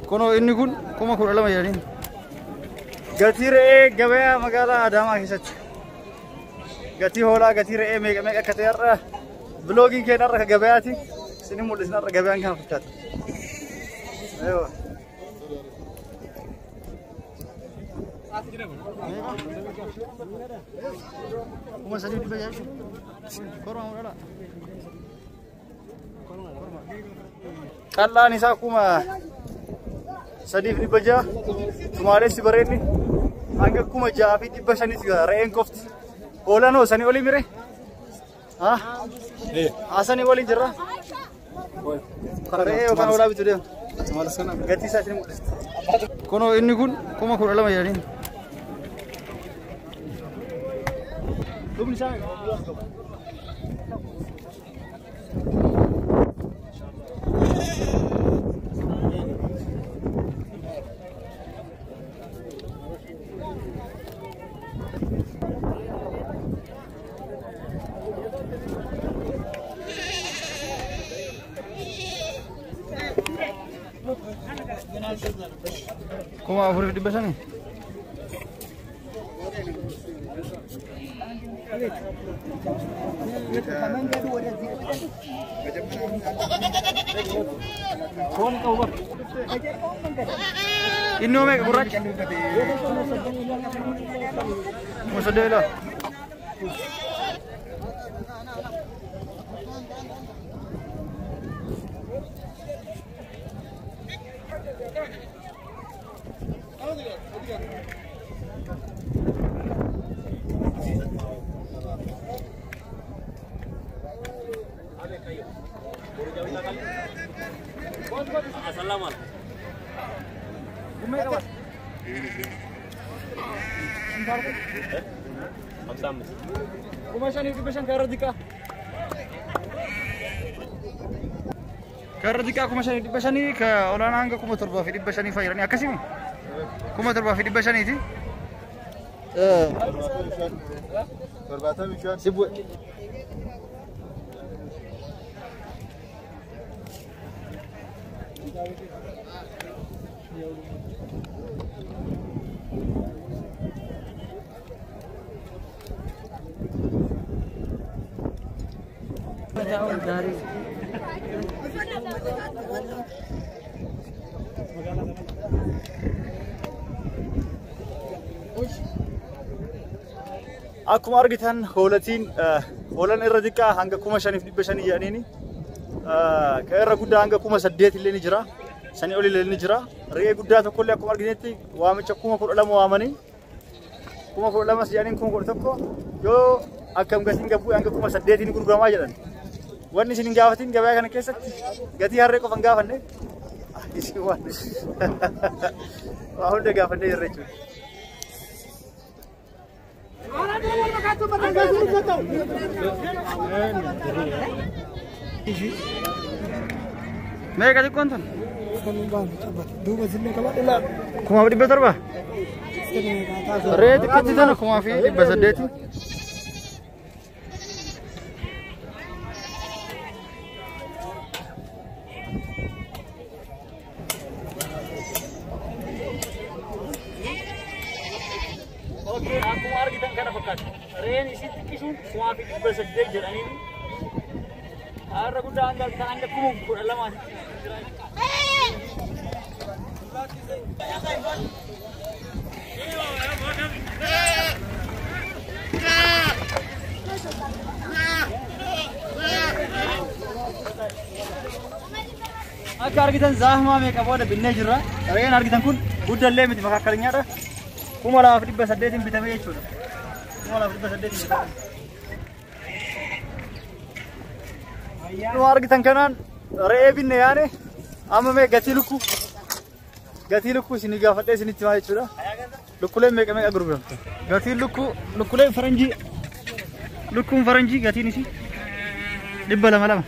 Kono inni kun kuma kudha lama jedhanii gatii re'ee gabaa magaalaa Adaamaa keessatti gatii hoolaa gatii re'ee meeqa meeqa akka ta'e har'a biloogiin keenya har'a gabayaati isin mul'isna har'a gabayaan kana fakkaata. Kuma sadii dhibba jaha korma mudala qal'aan isaa kuma sadii dhibba jaha tumaalessi bareedni hanga kuma jaha fi dhibba shanitti re'een qofti hoolaan hoosanii olii mire haasanii waliin jirra re'ee yookaan hoolaa bitu deema gatii isaa isin mul'ista. Kono inni kun kuma kudha lama jedhanii kuma afur dhibba shanii Inno meeqa gurraacha musadeela Karena kuma shani dhibba shanii ka olaanaa hanga kuma torbaa fi dhibba shanii fayyadanii akkasimi kuma torbaa fi dhibba shaniiti. Akkuma argitan hoolaan irra xiqqaa hanga kuma shaniif dhibba shanii jedhaniini kan irra guddaa hanga kuma saddeet illee ni jira sanii ol illee ni jira re'ee guddaa tokko illee akkuma arginetti waamicha kuma kudha lama waamanii kuma kudha lamas jedhaniin kuma kudha tokko yoo akkam gatiin gabbuu hanga kuma saddeetiin gurguramaa jedhan wanni isin hin gaafatin gabaa kana keessatti gatii harree qofa hin gaafanne isin waan waa hunda gaafannee jirra jechuudha. Mereka di konten. Kuma dhibba torba. Reeti kiti tana kuma fi dhibba saddeeti. Oke, aku argitan kana fakkaata. Reen isin xiqqisuun kuma fi dhibba saddeet jedhanii har'a guddaa hanga kuma kudha lamaati. Akka argitan zahmaa meeqa booda binnee jirra. Reen argitan kun guddallee miti makaakkalinyadha. Kuma lama fi dhibba saddeetiin bitame jechuudha. Kuma lama fi dhibba saddeetiin bitame. Numa argitan kanaan re'ee binne yaane amma mee gatii lukkuu isin gaafadhee isinitti himaa jechuudha. Lukkuleen meeqa meeqa gurguramte? Gatiin lukkuleen lukkuun faranjii gatiin isii 200.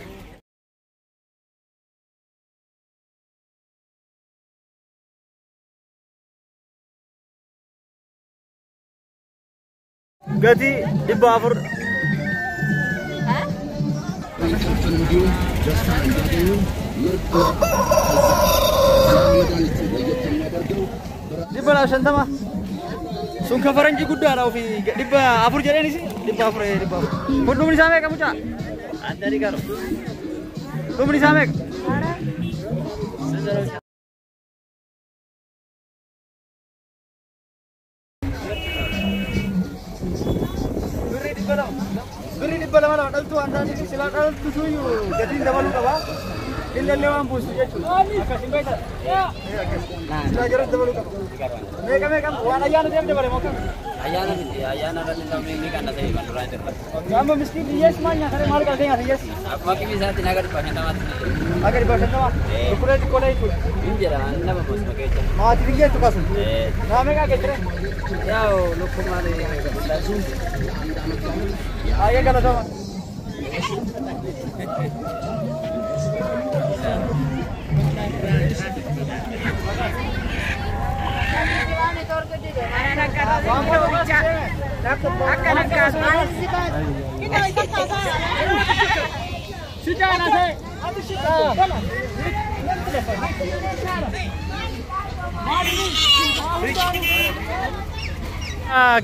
Gati 400. Dibba shantama sun ka faranji guddaa dha ofi dibba afur jedheenis dibba afur kun dhumni isaa meeqa mucaa antani garo dhumni isaa meeqa birri dibba lama dhaltu antani silaa dhaltu suyyuu gatiin dabaluu qaba illa illee waan buusu jechuudha akkasin beekta silaa jiran dabaluu qaba meeqa waan ayyaana deemte bare moo kam ayyaana irratti namni inni kan ta'e kan duraan jirra. amma miskiin hiyyees maal nyaatare maal qaltee nyaata hiyyees Akkuma kimi isaatti naga dhibba shantamaatti. aga dhibba shantama dhukkubee xiqqoolee jechuudha Hin jedha nama masuma keessa. maatii biyyeettu kasu naa meeqaa geessire Yaa'u lukkumaan ayya galatama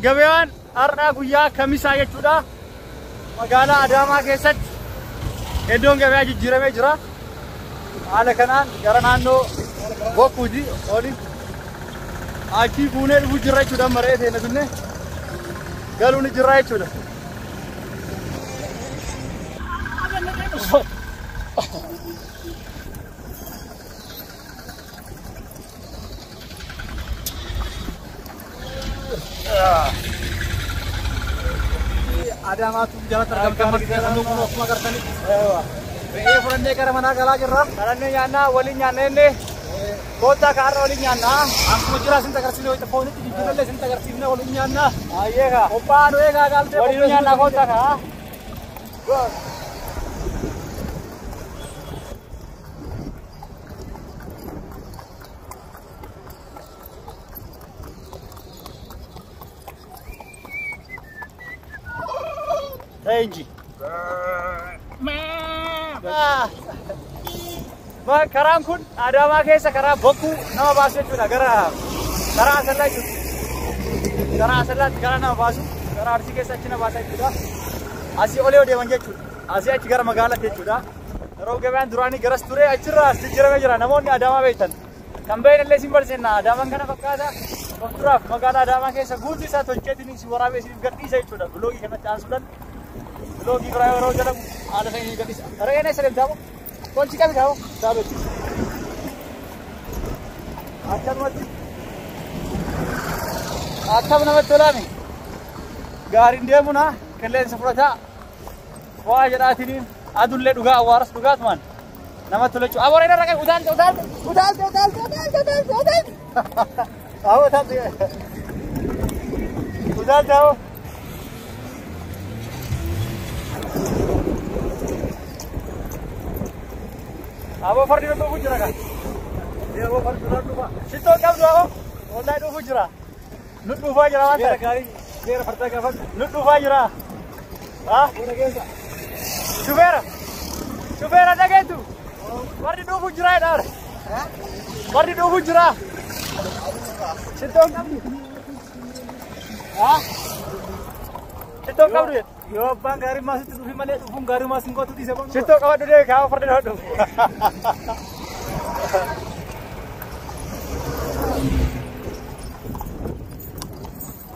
gabaan har'aa guyyaa kamisaa jechuudha magaalaa Adaamaa keessatti iddoon gabaa jijjiiramee jira haala kanaan gara naannoo Bokkuuti oli achii fuunee dhufuu jirra jechuudha maree teena tunne galuun jirra jechuudha Adamaatu jala tergambar kita nunggu waktu makan tadi. Ini frente karena mana kalah jerah. Karena nyana wali nyana ini. Kota karena wali nyana. Aku jelasin tak kerja itu phone itu dijual lesin tak kerja wali nyana. Iya kah? Opa anu ya gagal. Wali nyana kota kah? Enji. Karaan kun Adaamaa keessa karaa Bokkuu nama baasu jechuudha gara karaa Asallaa jechuudha. Karaa Asallaatti karaa nama baasu karaa Arsii keessa achi na baasa jechuudha. Asii olee deeman jechuudha. Asii achi gara magaalaatti jechuudha. Yeroo gabaan duraanii garas ture achirraa jijjiiramee jira namoonni Adaamaa beektan. Kan beekan illee siin barsiisna Adaamaan kana fakkaata. Wakturaaf magaalaa Adaamaa keessa guutuu isaa tolcheetiin si waraabee siif gadhiisa jechuudha. Biloogii kanatti aansuudhaan. Logi berapa orang jalan ada yang ini gadis. Orang ini sering tahu. Kunci kami tahu. Tahu. Akan mati. Akan nama tulan ni. Garin dia muna kalian seperti wah jadi ini adun le duga waras duga teman. Nama tulan cu. Awal ini rakyat udan. Awal tapi. Udan tahu. Abo fardi do bujra ka. Dia abo fardi do ba. Sito kam do abo. Wallahi do bujra. Nut do bujra wa ta. Gari. Dia farta ka fardi. Nut do bujra. Ha? Subera da gitu. Fardi do bujra dar. Ha? Fardi do bujra. Sito kam. Ha? Sito kam do. Yo bang gari masuk tu himale tu pun gari masuk kau tu di sebab. Situ kau ada deh kau pernah ada.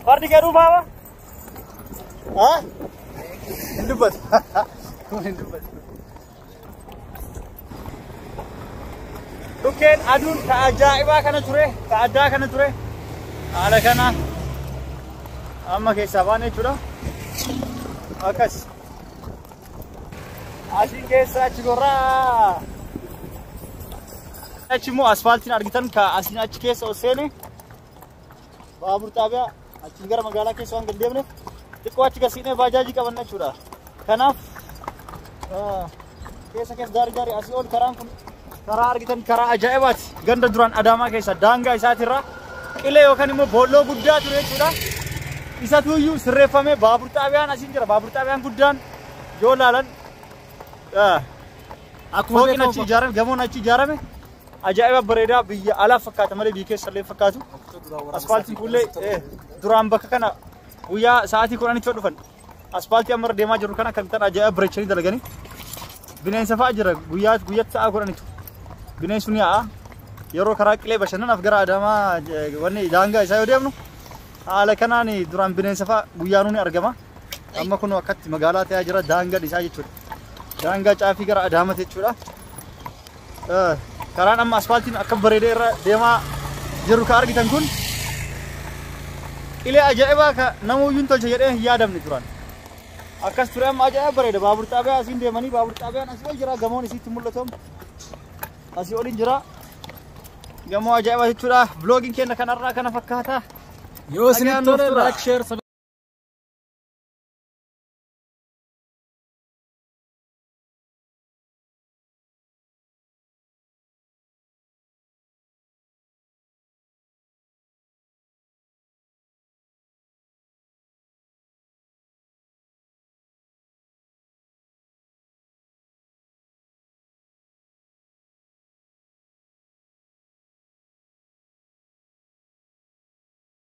Parti ke rumah apa? Hah? Hindubat. Hindubat. Tuken adun keajaiba kana ture, keada kana ture. Ala kana. Amma ke sabane chura. Akas. Asing keessa achi gorraa. Achi immoo asfaaltiin argitan ka asiin achi keessa ol seene baabur xaabiyaa achi gara magaalaa keessa waan gad deemneef xiqqoo achi gasiinee baajaajii qabanna jechuudha. Kanaaf keessa gaarii asii ol karaan kun karaa argitan karaa ajaa'ibaati. Ganda duraan Adaamaa keessa daangaa isaatirraa qilee yookaan immoo boolloo guddaa ture jechuudha. Isa tuyyuu sirreeffamee baabur xaabiyaan asiin jira. Baabur xaabiyaan guddaan yoo laalan Fooqin achi ijaarame gamoon achi ijaarame ajaa'iba bareedaa biyya alaa fakkaata malee biyya keessa illee fakkaatu. Asfaaltiin kullee duraan bakka kana guyyaa sa'aatii 10 dhufan. Asfaaltii amma deemaa jiru kana kan ta'an ajaa'iba bareechanii dalaganii. Bineensa fa'aa jira guyyaatti sa'a 10. Bineensi ni haa yeroo karaa qilee bashannanaaf gara Adaamaa wanni daangaa isaa yoo deemnu haala kanaan duraan bineensa fa'aa guyyaanuu ni argama. Amma kun akkatti magaalaa ta'aa jira daangaa isaa jechuudha. Daangaa caafii gara Adaamaatti jechuudha. Karaan amma asfaaltiin akka bareedee irra deemaa jiru ka argitan kun qilee ajaa'ibaa ka namuuyyuu hin tolche jedhee hin yaadamne turan. Akkas ture amma ajaa'iba bareeda baabur xaabiyaa asiin deemanii baabur xaabiyaan asii ol jira gamoon isiitti mul'atu asii oliin jira. Gamoo ajaa'ibaa jechuudha. Vloogiin keenya kanarraa kana fakkaata. Yoo isin tole like share